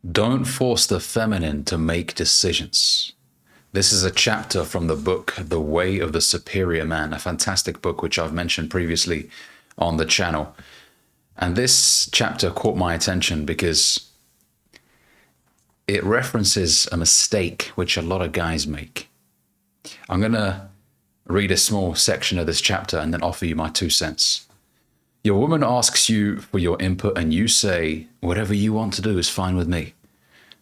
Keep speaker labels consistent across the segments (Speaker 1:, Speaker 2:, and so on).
Speaker 1: Don't force the feminine to make decisions. This is a chapter from the book, The Way of the Superior Man, a fantastic book which I've mentioned previously on the channel. And this chapter caught my attention because it references a mistake which a lot of guys make. I'm going to read a small section of this chapter and then offer you my 2 cents. Your woman asks you for your input and you say, whatever you want to do is fine with me.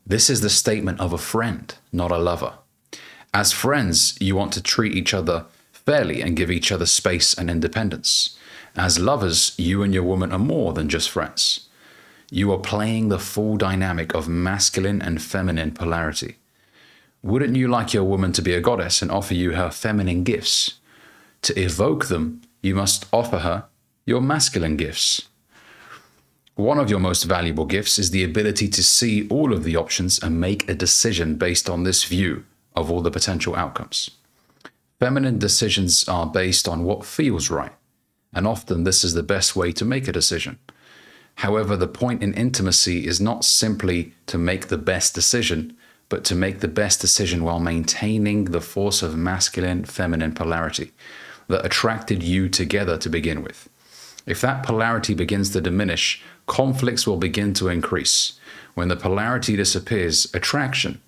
Speaker 1: This is the statement of a friend, not a lover. As friends, you want to treat each other fairly and give each other space and independence. As lovers, you and your woman are more than just friends. You are playing the full dynamic of masculine and feminine polarity. Wouldn't you like your woman to be a goddess and offer you her feminine gifts? To evoke them, you must offer her your masculine gifts. One of your most valuable gifts is the ability to see all of the options and make a decision based on this view of all the potential outcomes. Feminine decisions are based on what feels right, and often this is the best way to make a decision. However, the point in intimacy is not simply to make the best decision, but to make the best decision while maintaining the force of masculine-feminine polarity that attracted you together to begin with. If that polarity begins to diminish, conflicts will begin to increase. When the polarity disappears, attraction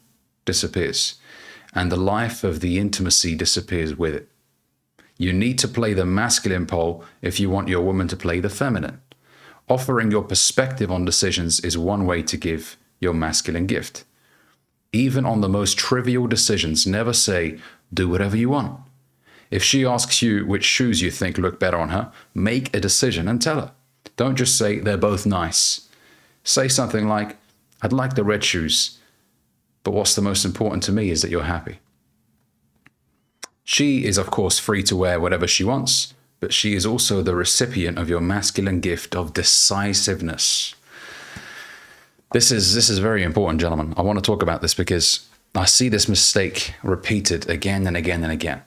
Speaker 1: disappears, and the life of the intimacy disappears with it. You need to play the masculine pole if you want your woman to play the feminine. Offering your perspective on decisions is one way to give your masculine gift. Even on the most trivial decisions, never say, do whatever you want. If she asks you which shoes you think look better on her, make a decision and tell her. Don't just say, they're both nice. Say something like, I'd like the red shoes, but what's the most important to me is that you're happy. She is, of course, free to wear whatever she wants, but she is also the recipient of your masculine gift of decisiveness. This is very important, gentlemen. I want to talk about this because I see this mistake repeated again and again and again.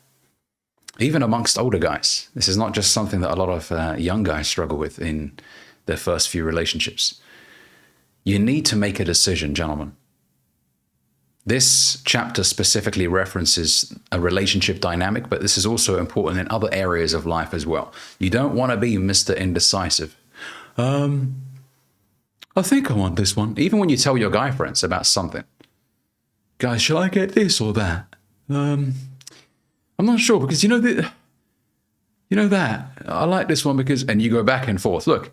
Speaker 1: Even amongst older guys. This is not just something that a lot of young guys struggle with in their first few relationships. You need to make a decision, gentlemen. This chapter specifically references a relationship dynamic, but this is also important in other areas of life as well. You don't want to be Mr. Indecisive. I think I want this one. Even when you tell your guy friends about something. Guys, shall I get this or that? I'm not sure because you know that. I like this one because, and you go back and forth. Look,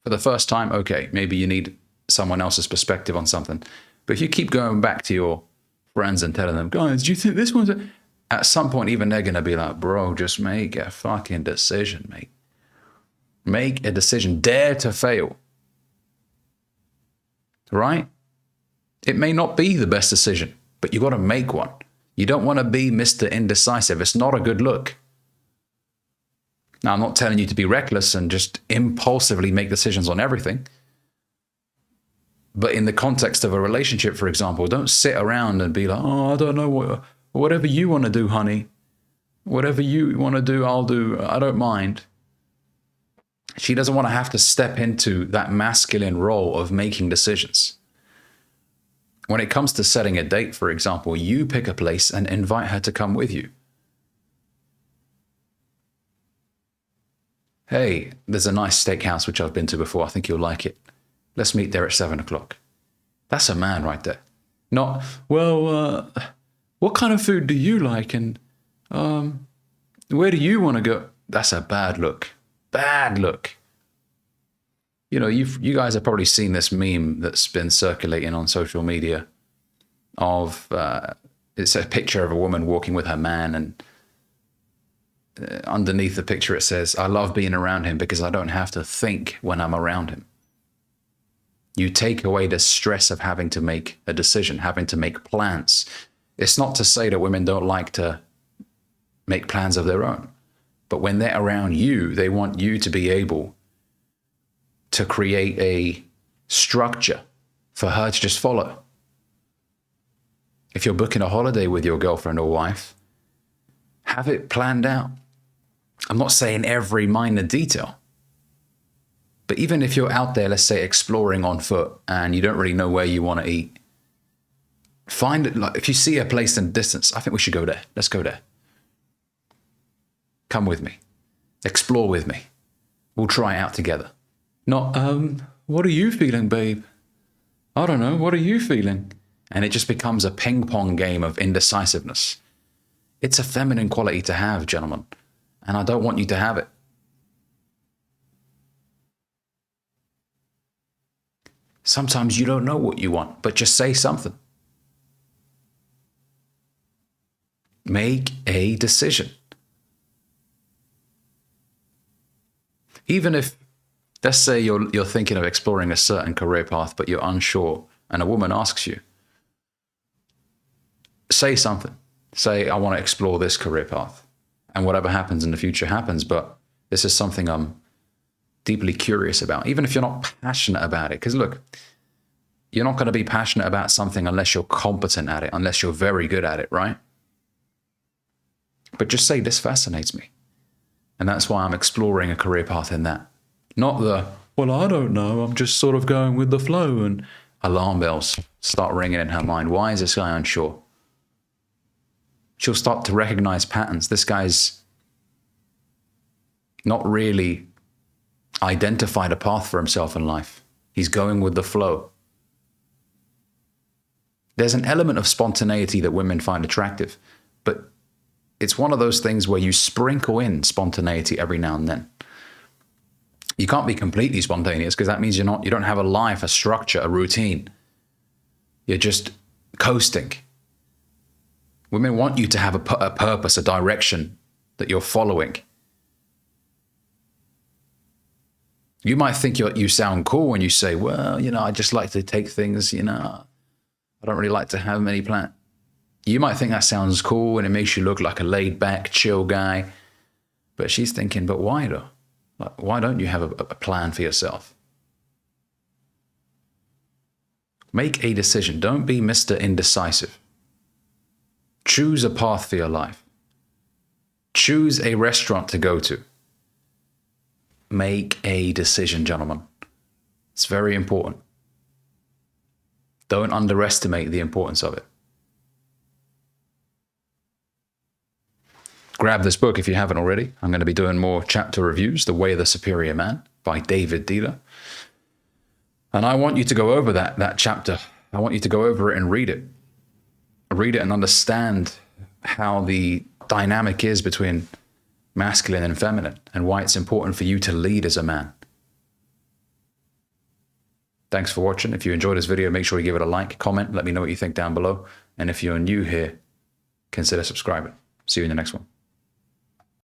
Speaker 1: for the first time, okay, maybe you need someone else's perspective on something. But if you keep going back to your friends and telling them, guys, do you think this one's at some point, even they're going to be like, bro, just make a fucking decision, mate. Make a decision. Dare to fail. Right? It may not be the best decision, but you got to make one. You don't want to be Mr. Indecisive. It's not a good look. Now, I'm not telling you to be reckless and just impulsively make decisions on everything. But in the context of a relationship, for example, don't sit around and be like, oh, I don't know, whatever you want to do, honey. Whatever you want to do, I'll do. I don't mind. She doesn't want to have to step into that masculine role of making decisions. When it comes to setting a date, for example, you pick a place and invite her to come with you. Hey, there's a nice steakhouse which I've been to before. I think you'll like it. Let's meet there at 7 o'clock. That's a man right there. Not, well, what kind of food do you like? And where do you want to go? That's a bad look. Bad look. You know, you guys have probably seen this meme that's been circulating on social media of, it's a picture of a woman walking with her man, and underneath the picture it says, I love being around him because I don't have to think when I'm around him. You take away the stress of having to make a decision, having to make plans. It's not to say that women don't like to make plans of their own, but when they're around you, they want you to be able to create a structure for her to just follow. If you're booking a holiday with your girlfriend or wife, have it planned out. I'm not saying every minor detail, But even if you're out there, let's say exploring on foot and you don't really know where you want to eat, find it. Like if you see a place in the distance, I think we should go there. Let's go there. Come with me. Explore with me. We'll try it out together. Not, what are you feeling, babe? I don't know. What are you feeling? And it just becomes a ping pong game of indecisiveness. It's a feminine quality to have, gentlemen. And I don't want you to have it. Sometimes you don't know what you want, but just say something. Make a decision. Even if, let's say you're thinking of exploring a certain career path, but you're unsure, and a woman asks you, say something. Say, I want to explore this career path. And whatever happens in the future happens, but this is something I'm deeply curious about, even if you're not passionate about it. Because look, you're not going to be passionate about something unless you're competent at it, unless you're very good at it, right? But just say, this fascinates me. And that's why I'm exploring a career path in that. Not the, well, I don't know, I'm just sort of going with the flow, and alarm bells start ringing in her mind. Why is this guy unsure? She'll start to recognize patterns. This guy's not really identified a path for himself in life. He's going with the flow. There's an element of spontaneity that women find attractive, but it's one of those things where you sprinkle in spontaneity every now and then. You can't be completely spontaneous because that means you don't have a life, a structure, a routine. You're just coasting. Women want you to have a purpose, a direction that you're following. You might think you sound cool when you say, well, I just like to take things, I don't really like to have many plans. You might think that sounds cool and it makes you look like a laid back, chill guy. But she's thinking, but why though? Like, why don't you have a plan for yourself? Make a decision. Don't be Mr. Indecisive. Choose a path for your life. Choose a restaurant to go to. Make a decision, gentlemen. It's very important. Don't underestimate the importance of it. Grab this book if you haven't already. I'm going to be doing more chapter reviews, The Way of the Superior Man by David Dealer. And I want you to go over that chapter. I want you to go over it and read it. Read it and understand how the dynamic is between masculine and feminine and why it's important for you to lead as a man. Thanks for watching. If you enjoyed this video, make sure you give it a like, comment, let me know what you think down below. And if you're new here, consider subscribing. See you in the next one.